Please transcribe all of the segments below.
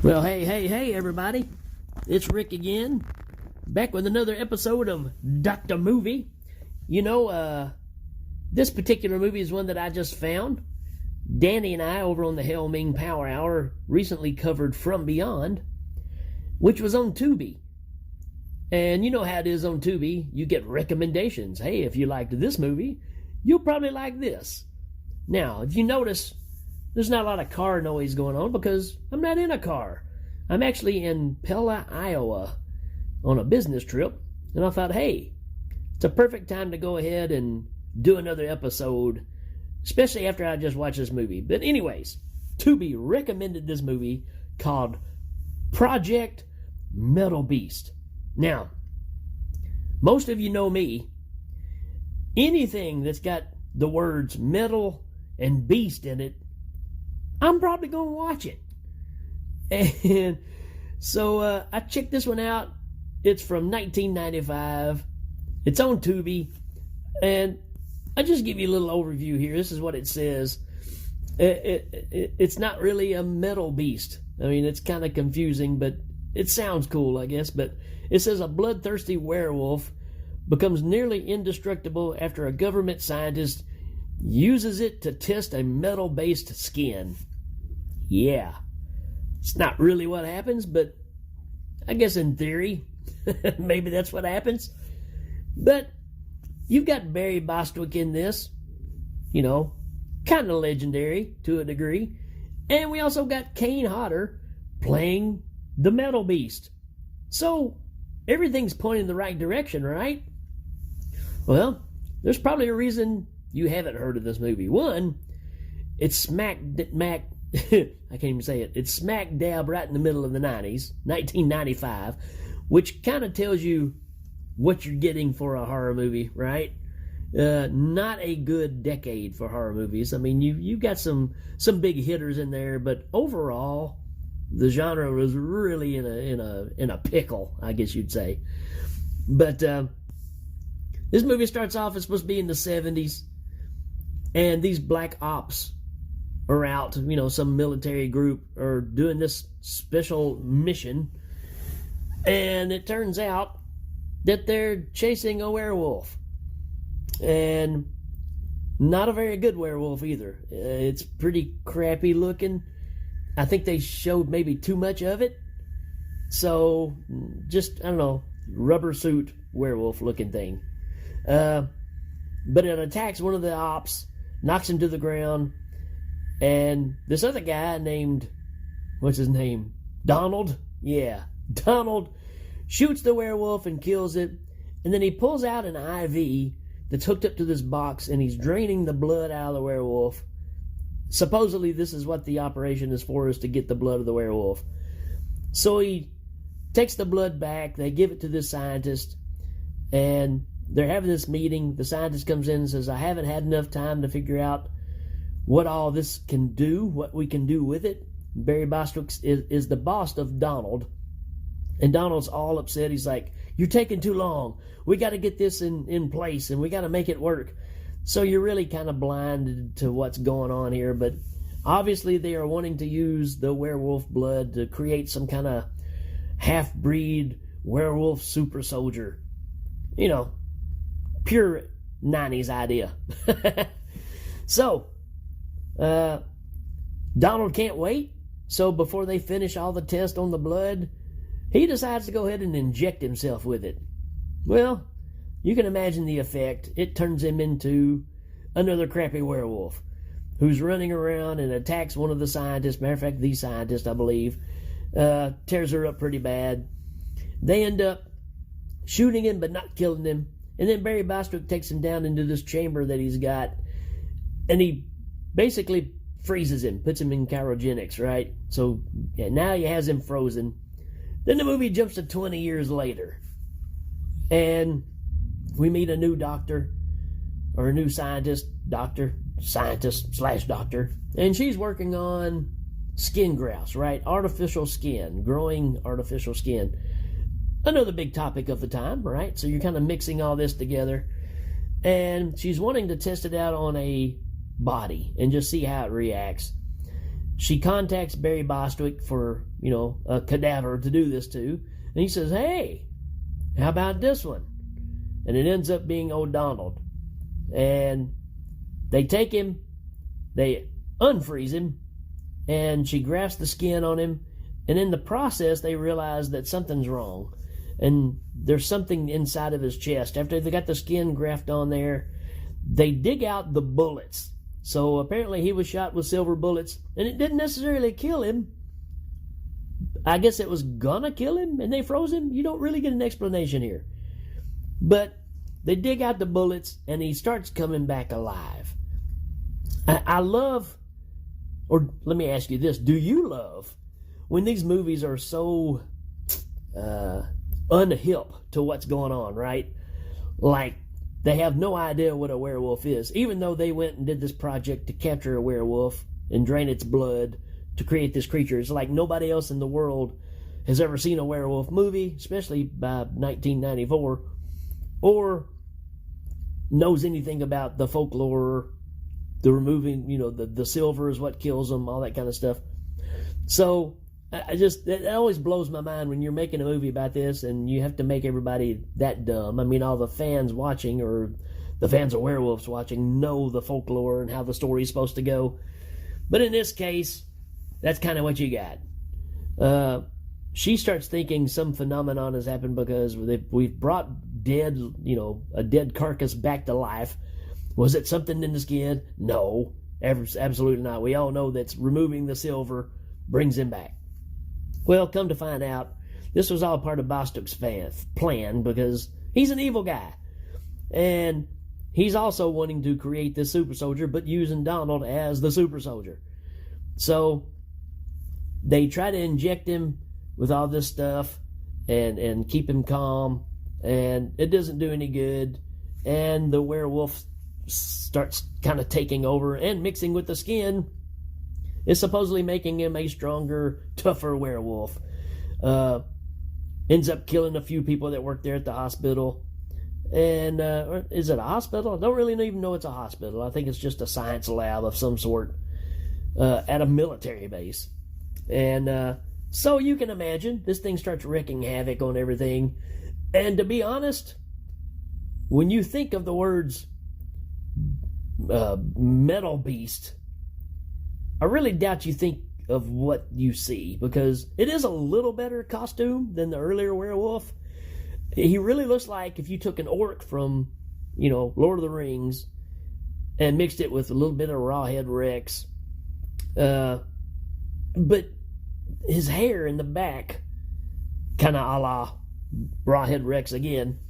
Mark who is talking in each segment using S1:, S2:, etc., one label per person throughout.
S1: Well, hey, everybody. It's Rick again, back with another episode of Dr. Movie. You know, this particular movie is one that I just found. Danny and I, over on the Hail Ming Power Hour, recently covered From Beyond, which was on Tubi. And you know how it is on Tubi. You get recommendations. Hey, if you liked this movie, you'll probably like this. Now, if you notice, there's not a lot of car noise going on because I'm not in a car. I'm actually in Pella, Iowa on a business trip. And I thought, hey, it's a perfect time to go ahead and do another episode, especially after I just watched this movie. But anyways, Tubi recommended this movie called Project Metal Beast. Now, most of you know me. Anything that's got the words metal and beast in it, I'm probably going to watch it. And so I checked this one out. It's from 1995. It's on Tubi. And I'll just give you a little overview here. This is what it says. It's not really a metal beast. I mean, it's kind of confusing, but it sounds cool, I guess. But it says a bloodthirsty werewolf becomes nearly indestructible after a government scientist uses it to test a metal-based skin. Yeah, it's not really what happens, but I guess in theory, maybe that's what happens. But you've got Barry Bostwick in this, you know, kind of legendary to a degree. And we also got Kane Hodder playing the Metal Beast. So everything's pointing in the right direction, right? Well, there's probably a reason you haven't heard of this movie. One, it's I can't even say it. It's smack dab right in the middle of the 90s, 1995, which kind of tells you what you're getting for a horror movie, right? Not a good decade for horror movies. I mean, you got some big hitters in there, but overall, the genre was really in a pickle, I guess you'd say. But this movie starts off, it's supposed to be in the 70s, and these black ops are out, you know, some military group are doing this special mission, and it turns out that they're chasing a werewolf, and not a very good werewolf either. It's pretty crappy looking. I think they showed maybe too much of it, so just, I don't know, rubber suit werewolf looking thing. But it attacks one of the ops, knocks him to the ground, and this other guy named, what's his name? Donald? Yeah, Donald shoots the werewolf and kills it. And then he pulls out an IV that's hooked up to this box, and he's draining the blood out of the werewolf. Supposedly this is what the operation is for, is to get the blood of the werewolf. So he takes the blood back. They give it to this scientist, and they're having this meeting. The scientist comes in and says, I haven't had enough time to figure out what all this can do, what we can do with it. Barry Bostwick is the boss of Donald, and Donald's all upset. He's like, you're taking too long. We got to get this in place, and we got to make it work. So you're really kind of blinded to what's going on here, but obviously they are wanting to use the werewolf blood to create some kind of half-breed werewolf super soldier. You know, pure 90s idea. So Donald can't wait, so before they finish all the tests on the blood, he decides to go ahead and inject himself with it. Well, you can imagine the effect. It turns him into another crappy werewolf who's running around and attacks one of the scientists. Matter of fact, the scientist, I believe, tears her up pretty bad. They end up shooting him but not killing him. And then Barry Bostwick takes him down into this chamber that he's got, and he basically freezes him, puts him in cryogenics, right? So yeah, now he has him frozen. Then the movie jumps to 20 years later, and we meet a new doctor, or a new scientist slash doctor, and she's working on skin grafts, right? Artificial skin, growing artificial skin. Another big topic of the time, right? So you're kind of mixing all this together, and she's wanting to test it out on a body and just see how it reacts. she contacts Barry Bostwick for, a cadaver to do this to. And he says, hey, how about this one? And it ends up being old Donald. And they take him, they unfreeze him, and she grafts the skin on him. And in the process, they realize that something's wrong. And there's something inside of his chest. After they got the skin grafted on there, they dig out the bullets. So apparently he was shot with silver bullets, and it didn't necessarily kill him. I guess it was gonna kill him, and they froze him. You don't really get an explanation here. But they dig out the bullets, and he starts coming back alive. I love, or let me ask you this, do you love when these movies are so unhip to what's going on, right? Like, they have no idea what a werewolf is, even though they went and did this project to capture a werewolf and drain its blood to create this creature. It's like nobody else in the world has ever seen a werewolf movie, especially by 1994, or knows anything about the folklore, the removing, the silver is what kills them, all that kind of stuff. So it always blows my mind when you're making a movie about this and you have to make everybody that dumb. I mean, all the fans watching, or the fans of werewolves watching, know the folklore and how the story's supposed to go. But in this case, that's kind of what you got. She starts thinking some phenomenon has happened because we've brought a dead carcass back to life. Was it something in the skin? No, absolutely not. We all know that removing the silver brings him back. Well, come to find out, this was all part of Bostwick's plan, because he's an evil guy. And he's also wanting to create this super soldier, but using Donald as the super soldier. So they try to inject him with all this stuff and keep him calm, and it doesn't do any good. And the werewolf starts kind of taking over and mixing with the skin. Is supposedly making him a stronger, tougher werewolf. Ends up killing a few people that work there at the hospital. And is it a hospital? I don't really even know it's a hospital. I think it's just a science lab of some sort at a military base. And so you can imagine, this thing starts wreaking havoc on everything. And to be honest, when you think of the words metal beast, I really doubt you think of what you see, because it is a little better costume than the earlier werewolf. He really looks like if you took an orc from, Lord of the Rings and mixed it with a little bit of Rawhead Rex. But his hair in the back, kind of a la Rawhead Rex again.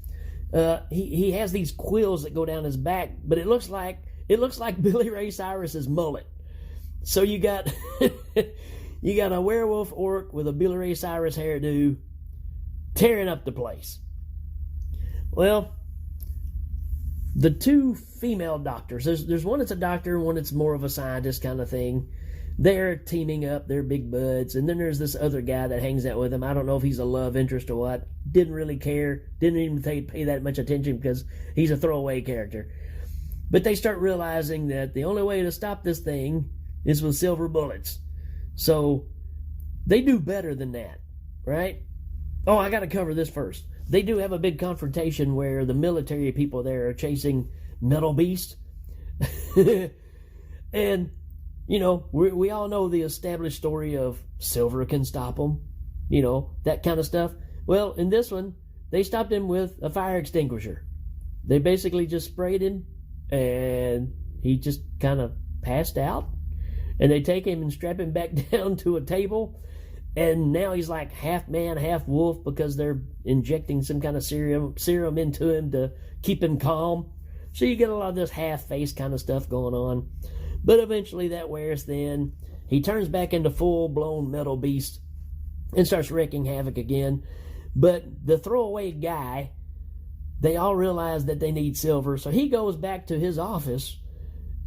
S1: He has these quills that go down his back, but it looks like Billy Ray Cyrus's mullet. So you got a werewolf orc with a Billy Ray Cyrus hairdo tearing up the place. Well, the two female doctors, there's one that's a doctor and one that's more of a scientist kind of thing. They're teaming up, they're big buds. And then there's this other guy that hangs out with him. I don't know if he's a love interest or what. Didn't really care. Didn't even pay that much attention because he's a throwaway character. But they start realizing that the only way to stop this thing is with silver bullets. So they do better than that, right? Oh, I got to cover this first. They do have a big confrontation where the military people there are chasing Metal Beast. And, we all know the established story of silver can stop them, that kind of stuff. Well, in this one, they stopped him with a fire extinguisher. They basically just sprayed him, and he just kind of passed out. And they take him and strap him back down to a table. And now he's like half man, half wolf, because they're injecting some kind of serum into him to keep him calm. So you get a lot of this half-face kind of stuff going on. But eventually that wears thin. He turns back into full-blown Metal Beast and starts wreaking havoc again. But the throwaway guy, they all realize that they need silver. So he goes back to his office,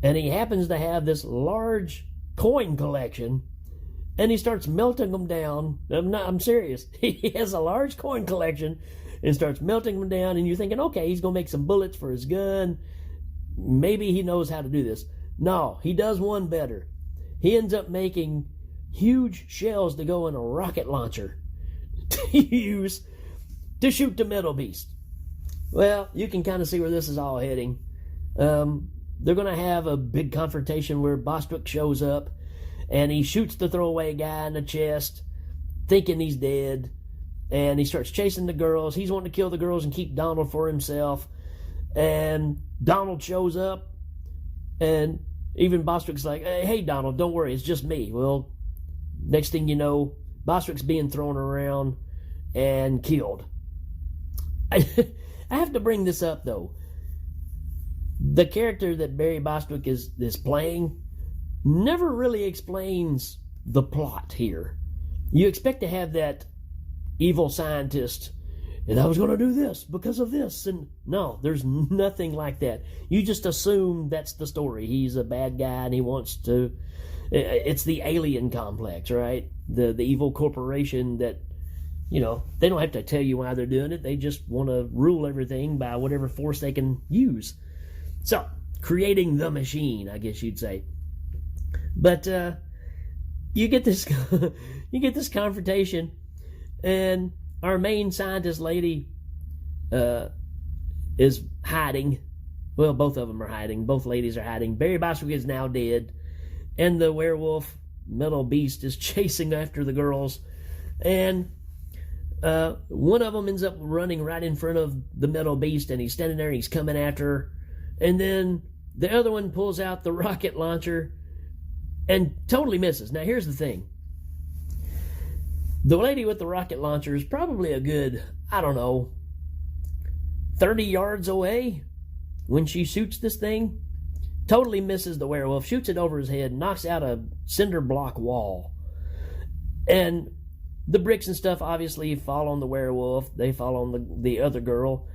S1: and he happens to have this large coin collection, and he starts melting them down. I'm serious. He has a large coin collection and starts melting them down, and you're thinking, okay, he's going to make some bullets for his gun. Maybe he knows how to do this. No, he does one better. he ends up making huge shells to go in a rocket launcher to use to shoot the metal beast. Well, you can kind of see where this is all heading. They're going to have a big confrontation where Bostwick shows up and he shoots the throwaway guy in the chest, thinking he's dead, and he starts chasing the girls. He's wanting to kill the girls and keep Donald for himself. And Donald shows up, and even Bostwick's like, hey, Donald, don't worry, it's just me. Well, next thing you know, Bostwick's being thrown around and killed. I have to bring this up, though. The character that Barry Bostwick is playing never really explains the plot here. You expect to have that evil scientist, and I was going to do this because of this, and no, there's nothing like that. You just assume that's the story. He's a bad guy and he wants to... It's the alien complex, right? The evil corporation that, they don't have to tell you why they're doing it. They just want to rule everything by whatever force they can use. So, creating the machine, I guess you'd say. But you get this confrontation, and our main scientist lady is hiding. Well, both of them are hiding. Both ladies are hiding. Barry Bostwick is now dead, and the werewolf metal beast is chasing after the girls, and one of them ends up running right in front of the metal beast, and he's standing there and he's coming after her, and then the other one pulls out the rocket launcher and totally misses. Now here's the thing. The lady with the rocket launcher is probably a good, 30 yards away when she shoots this thing. Totally misses the werewolf, shoots it over his head, knocks out a cinder block wall. And the bricks and stuff obviously fall on the werewolf. They fall on the other girl.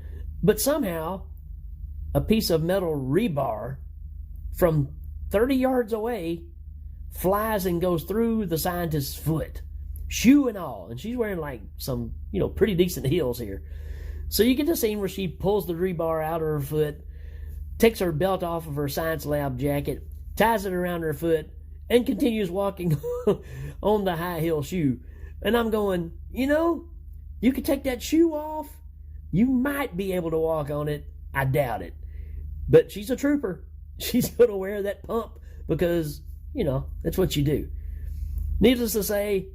S1: But somehow, a piece of metal rebar from 30 yards away flies and goes through the scientist's foot, shoe and all. And she's wearing like some, pretty decent heels here. So you get the scene where she pulls the rebar out of her foot, takes her belt off of her science lab jacket, ties it around her foot, and continues walking on the high heel shoe. And I'm going, you could take that shoe off. You might be able to walk on it. I doubt it. But she's a trooper. She's going to wear that pump because, that's what you do. Needless to say,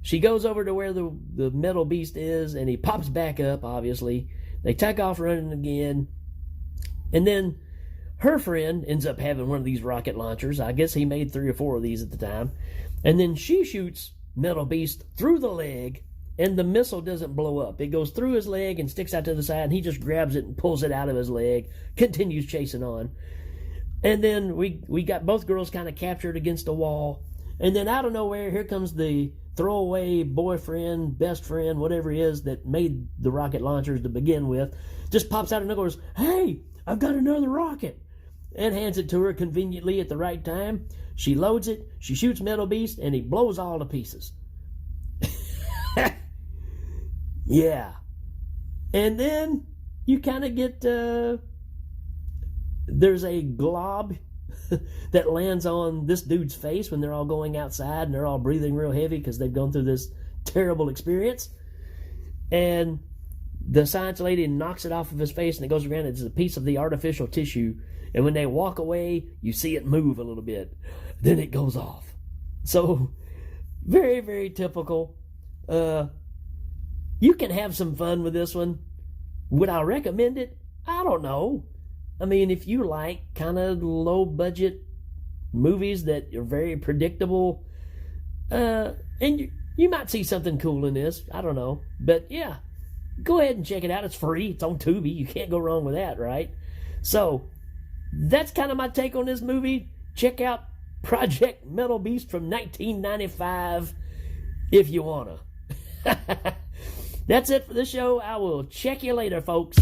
S1: she goes over to where the metal beast is, and he pops back up, obviously. They take off running again. And then her friend ends up having one of these rocket launchers. I guess he made 3 or 4 of these at the time. And then she shoots metal beast through the leg, and the missile doesn't blow up. It goes through his leg and sticks out to the side, and he just grabs it and pulls it out of his leg, continues chasing on. And then we got both girls kind of captured against a wall. And then out of nowhere, here comes the throwaway boyfriend, best friend, whatever he is that made the rocket launchers to begin with, just pops out and goes, "Hey, I've got another rocket," and hands it to her conveniently at the right time. She loads it, she shoots Metal Beast, and he blows all to pieces. Yeah. And then you kind of get, there's a glob that lands on this dude's face when they're all going outside and they're all breathing real heavy because they've gone through this terrible experience. And the science lady knocks it off of his face, and it goes around. It's a piece of the artificial tissue. And when they walk away, you see it move a little bit. Then it goes off. So, very, very typical. You can have some fun with this one. Would I recommend it? I don't know. I mean, if you like kind of low-budget movies that are very predictable, and you might see something cool in this. I don't know. But, yeah, go ahead and check it out. It's free. It's on Tubi. You can't go wrong with that, right? So, that's kind of my take on this movie. Check out Project Metal Beast from 1995 if you want to. That's it for the show. I will check you later, folks.